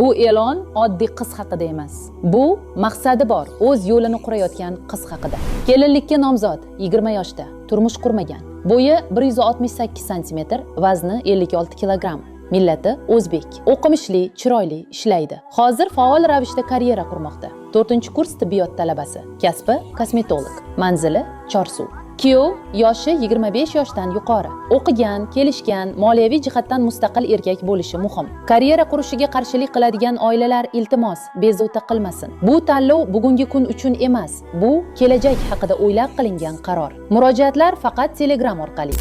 Bu e'lon oddiy qiz haqida emas. Bu maqsadi bor, o'z yo'lini qurayotgan qiz haqida. Kelinlikka nomzod, 20 yoshda, turmush qurmagan. Bo'yi 168 cm, vazni 56 kg. Millati o'zbek. O'qimishli, chiroyli, ishlaydi. Hozir faol ravishda karyera qurmoqda. 4-kurs tibbiyot talabasi. Kasbi kosmetolog. Manzili Chorsuv. Kuyov yoshi 25 yoshdan yuqori. O'qigan, kelishgan, moliyaviy jihatdan mustaqil erkak bo'lishi muhim. Karyera qurishiga qarshilik qiladigan oilalar iltimos, bezovta qilmasin. Bu tanlov bugungi kun uchun emas, bu kelajak haqida o'ylab qilingan qaror. Murojaatlar faqat Telegram orqali.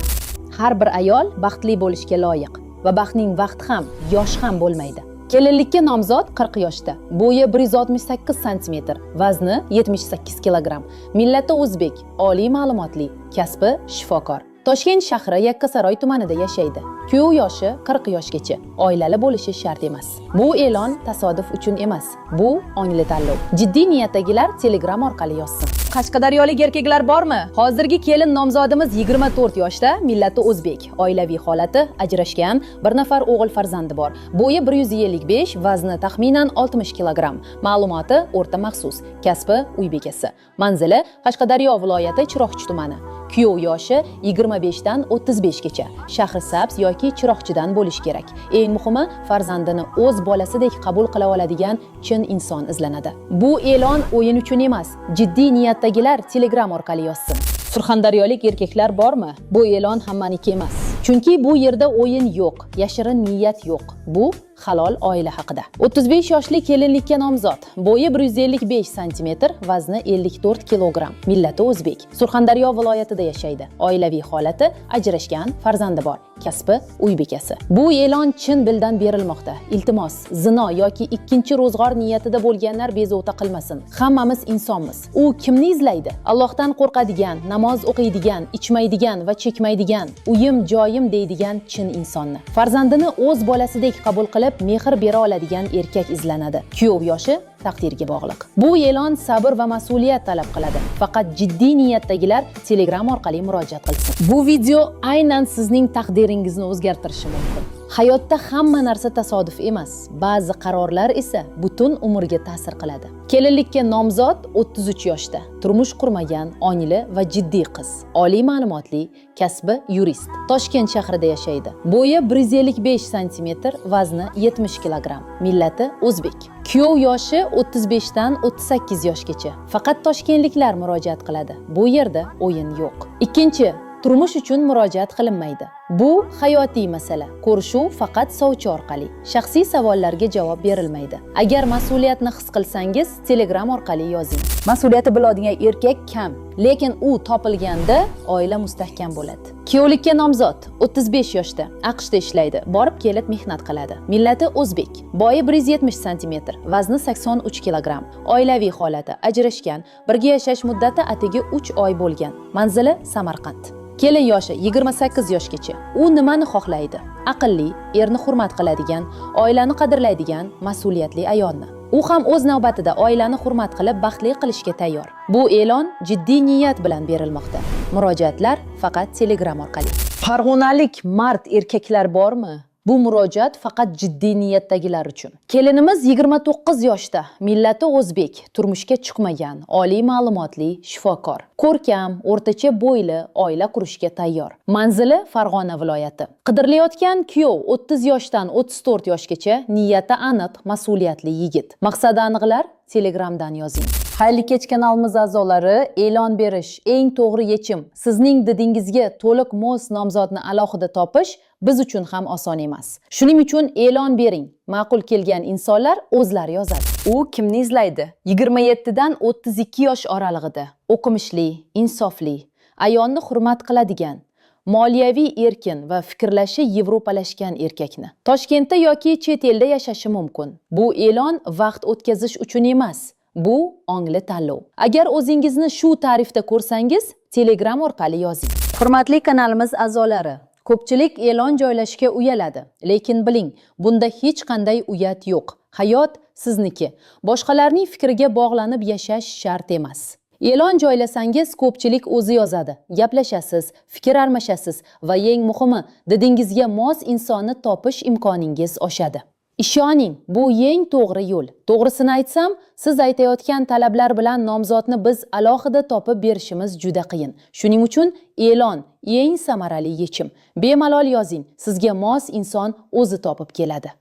Har bir ayol baxtli bo'lishga loyiq va baxtning vaqti ham, yosh ham bo'lmaydi. Kelinlikka nomzod 40 yoshda, bo'yi 168 cm, vazni 78 kg. Millati o'zbek, oliy ma'lumotli, kasbi shifokor. Toshkent shahri Yakkasaroy tumanida yashaydi. Kuyov yoshi 40 yoshgacha, oilali bo'lishi shart emas. Bu e'lon tasodif uchun emas, bu ongli tanlov. Jiddiy niyatdagilar Telegram orqali yozsin. Qashqadaryolik erkaklar bormi? Hozirgi kelin nomzodimiz 24 yoshda, millati o'zbek, oilaviy holati ajrashgan, bir nafar o'g'il farzandi bor. Bo'yi 155, vazni taxminan 60 kg. Ma'lumoti o'rta maxsus, kasbi uy bekasi. Manzili Qashqadaryo viloyati Chiroqchi tumani. Kuyov yoshi 25 dan 35 gacha. Shahri Sabz yoki Chiroqchidan bo'lishi kerak. Eng muhimi, farzandini o'z bolasidek qabul qila oladigan chin inson izlanadi. Bu e'lon o'yin uchun emas, jiddiy niyatdagilar Telegram orqali yozsin. Surxondaryolik erkaklar bormi? Bu e'lon hammaniki emas. Chunki bu yerda o'yin yo'q, yashirin niyat yo'q. Bu halol oila haqida. 35 yoshli kelinlikka nomzod, bo'yi 155 cm, vazni 54 kg. Millati o'zbek. Surxondaryo viloyatida yashaydi. Oilaviy holati ajrashgan, farzandi bor. Kasbi uy bekasi. Bu e'lon chin dildan berilmoqda. Iltimos, zino yoki ikkinchi ro'zg'or niyatida bo'lganlar bezovta qilmasin. Hammamiz insonmiz. U kimni izlaydi? Allohdan qo'rqadigan, namoz o'qiydigan, ichmaydigan va chekmaydigan, uyim joyim deydigan chin insonni. Farzandini o'z bolasidek qabul qilib, mehr bera oladigan erkak izlanadi. Kuyov yoshi taqdirga bog'liq. Bu e'lon sabr va mas'uliyat talab qiladi. Faqat jiddiy niyatdagilar Telegram orqali murojaat qilsin. Bu video aynan sizning taqdiringizni o'zgartirishi mumkin. Hayotda hamma narsa tasodif emas, ba'zi qarorlar esa butun umrga ta'sir qiladi. Kelinlikka nomzod 33 yoshda, turmush qurmagan, ongli va jiddiy qiz. Oliy ma'lumotli, kasbi yurist. Toshkent shahrida yashaydi. Bo'yi 155 cm, vazni 70 kg. Millati o'zbek. Kuyov yoshi 35 dan 38 yoshgacha. Faqat toshkentliklar murojaat qiladi. Bu yerda o'yin yo'q. Ikkinchi, turmush uchun murojaat qilinmaydi. Bu hayotiy masala. Ko'rishuv faqat sovchi orqali. Shaxsiy savollarga javob berilmaydi. Agar mas'uliyatni his qilsangiz, Telegram orqali yozing. Mas'uliyati biladigan erkak kam, lekin u topilganda oila mustahkam bo'ladi. Kuyovlikka nomzod 35 yoshda, AQShda ishlaydi, borib kelib mehnat qiladi. Millati o'zbek. Bo'yi 170 cm, vazni 83 kg. Oilaviy holati ajrashgan, birga yashash muddati atigi 3 oy bo'lgan. Manzili Samarqand. Kelin yoshi 28 yoshgacha. U nimani xohlaydi? Aqlli, erni hurmat qiladigan, oilani qadrlaydigan, mas'uliyatli ayolni. U ham o'z navbatida oilani hurmat qilib, baxtli qilishga tayyor. Bu e'lon jiddiy niyat bilan berilmoqda. Murojaatlar faqat Telegram orqali. Farg'onalik mard erkaklar bormi? Bu murojaat faqat jiddiy niyatdagilar uchun. Kelinimiz 29 yoshda, millati o'zbek, turmushga chiqmagan, oliy ma'lumotli, shifokor. Ko'rkam, o'rtacha bo'yli, oila qurishga tayyor. Manzili Farg'ona viloyati. Qidirilayotgan kuyov 30 yoshdan 34 yoshgacha, niyati aniq, mas'uliyatli yigit. Maqsadi aniqlar Telegramdan yozing. Xayrli kech kanalimiz a'zolari, e'lon berish eng to'g'ri yechim. Sizning didingizga to'liq mos nomzodni alohida topish biz uchun ham oson emas. Shuning uchun e'lon bering. Ma'qul kelgan insonlar o'zlari yozadi. U kimni izlaydi? 27 dan 32 yosh oralig'ida. O'qimishli, insofli, ayolni hurmat qiladigan, moliyaviy erkin va fikrlashi yevropalashgan erkakni. Toshkentda yoki chet elda yashashi mumkin. Bu e'lon vaqt o'tkazish uchun emas. Bu ongli tanlov. Agar o'zingizni shu ta'rifda ko'rsangiz, Telegram orqali yozing. Hurmatli kanalimiz a'zolari, ko'pchilik e'lon joylashga uyaladi, lekin biling, bunda hech qanday uyat yo'q. Hayot sizniki. Boshqalarning fikriga bog'lanib yashash shart emas. E'lon joylasangiz ko'pchilik o'zi yozadi, gaplashasiz, fikr almashasiz va eng muhimi, didingizga mos insonni topish imkoningiz oshadi. Ishoning, bu eng to'g'ri yo'l. To'g'risini aytsam, siz aytayotgan talablar bilan nomzodni biz alohida topib berishimiz juda qiyin. Shuning uchun e'lon eng samarali yechim. Bemalol yozing, sizga mos inson o'zi topib keladi.